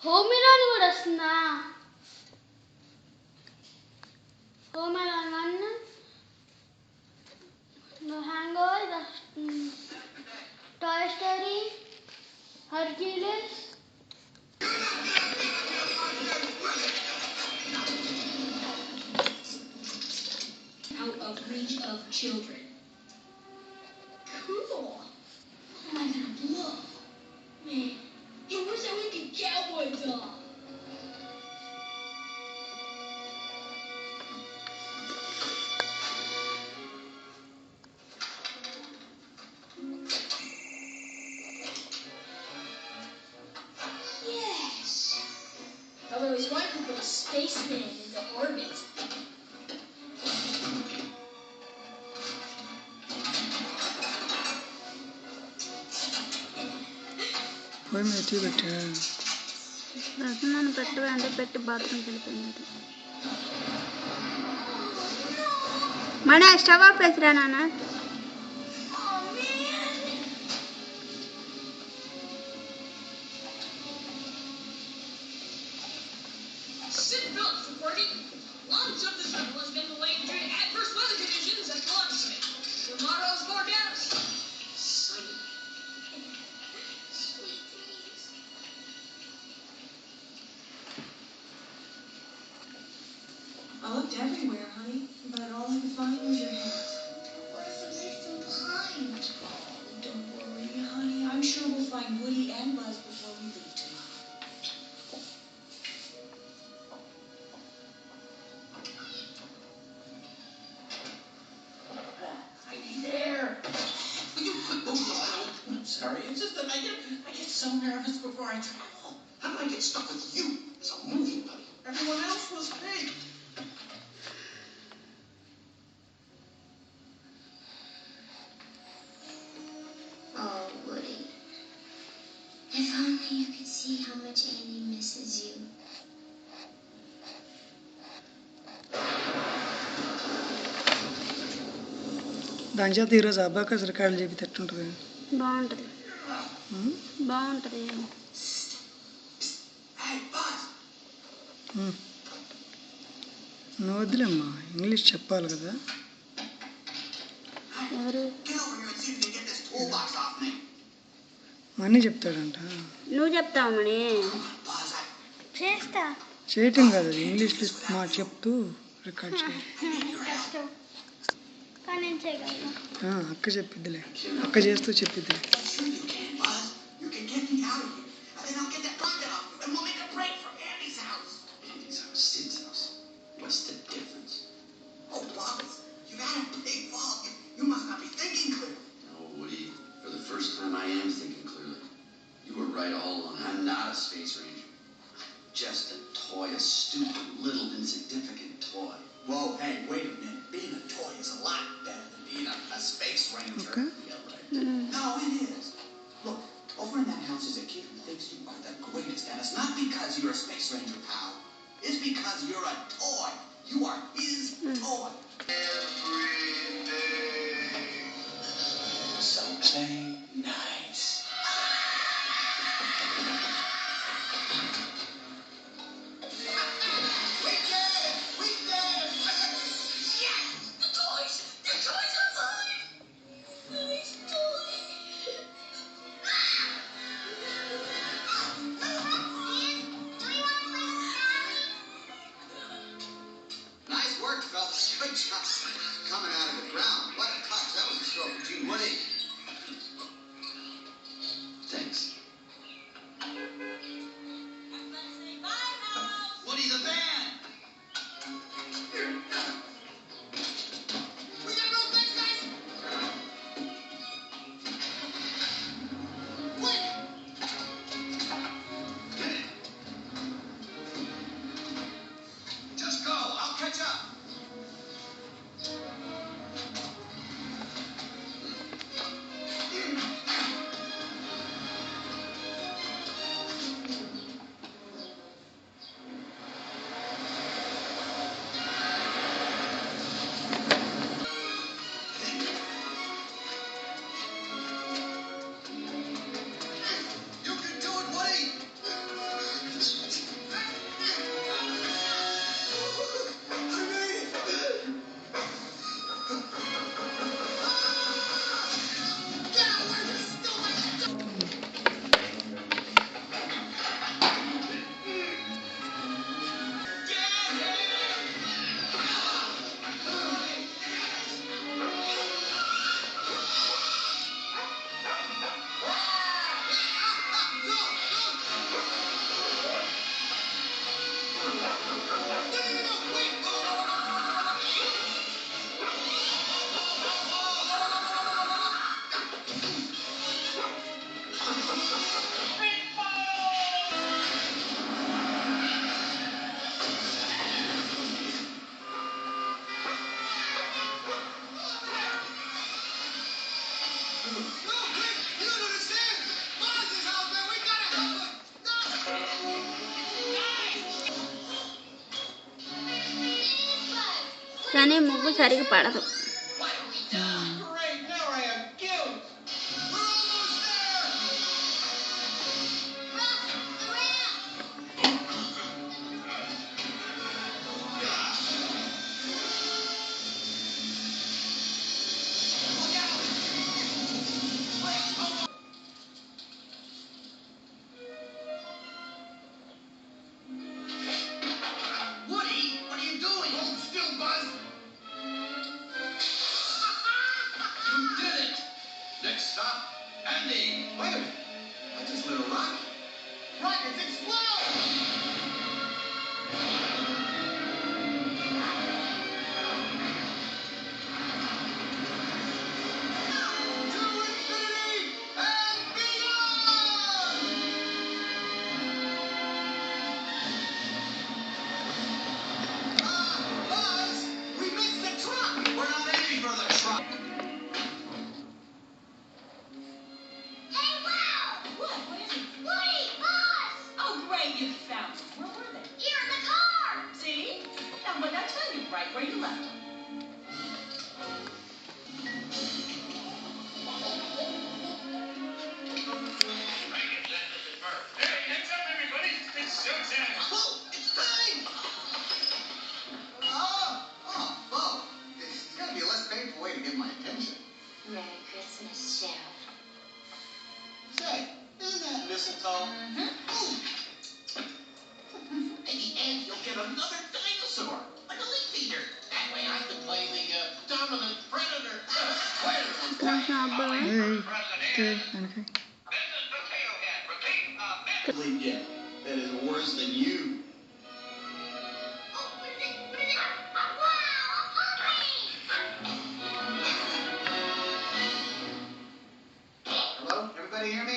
Home alone కూడా వస్తుందా? Home alone 1, The Hangover, Toy Story, Hercules. Out of reach of children. Cool. What am I gonna blow? Man, hey, where's that wicked cowboy doll? Yes. I've always wanted to put a spaceman into orbit. పోయి మీద tea పెట్టా నన్ను పెట్టమంటే పెట్టి బాత్రూమ్కి వెళ్ళిపోయింది. మన stove off వేసిరా నాన్న. Seatbelts reporting. Launch of the shuttle has been delayed due to adverse weather conditions at the launch site. The motto is forecast. Sunny. Sweet dreams. I looked everywhere, honey, but all I could find was your hat. What if it leaves them behind? Don't worry, honey. I'm sure we'll find Woody and Buzz before we leave tomorrow. Heidi there. Will you put those out? I'm sorry. It's just that I get so nervous before I travel. How did I get stuck with you as a movie buddy? Everyone else was fake. Oh, Woody. If only you could see how much Andy misses you. దాని చేత ఈరోజు అబ్బాకస్ రికార్డులు చెప్పి ఎట్టుంటుంది? బాగుంటుంది. బాగుంటుంది. Hey, Buzz. నువ్వు వద్దులేమ్మా, English చెప్పాలి కదా. ఎవరు? Get over here and see if you can get this toolbox off me. Mani చెప్తాడంట. నువ్వు చెప్తావు మణి. Buzz, చేస్తా. చేయటం కాదు, అది ఇంగ్లీష్లో మాట చెప్తూ రికార్డ్ చేయాలి. కష్టం కానీ నేను చేయగలను. అక్క చెప్పిద్దిలే, అక్క చేస్తూ చెప్పిద్దిలే. sure you can, Buzz. You can get me out of here. And then I'll get that bug off you, and we'll make a break for Andy's house. Andy's house, Sid's house. What's the difference? Oh, Buzz, you got a big fault. You must not be thinking clearly. No, Woody. For the first time, I am thinking clearly. You were right all along. I'm not a space ranger. I'm just a toy, a stupid, little, insignificant toy. Whoa, hey, wait a minute. Being a toy is a lot better than being a space ranger. Okay. Yeah, right. No, it is. Look, over in that house is a kid who thinks you are the greatest, and it's not because you're a space ranger, pal. It's because you're a toy. You are his toy. Every day, something nice. We did it! We did it! Yes! The toys! Their toys are alive! Nice toys! కానీ ముగ్గు సరిగా పడదు. Great, now I have guilt. We're almost there. Woody, what are you doing? Hold still, Buzz. You did it! Next stop, Andy. Wait a minute. I just lit a rocket. Rockets explode! To infinity and beyond! Buzz! We missed the truck! We're not aiming for the truck! Hey, wow! What? What is it? Woody! Buzz! Oh, great, you found them. Where were they? Here in the car! See? Now, what did I tell you? Right where you left them. Oh, it's time! Bo. It's gotta be a less painful way to get my attention. Merry Christmas, Sheriff. Say, isn't that mistletoe? Ooh. At the end, you'll get another dinosaur, like a leaf eater. That way I can play the dominant predator. కొంచెం అబ్బాయి వెనక Yeah, that is worse than you. Oh, what is it? What is it? Wow! A puppy! Hello? Everybody hear me?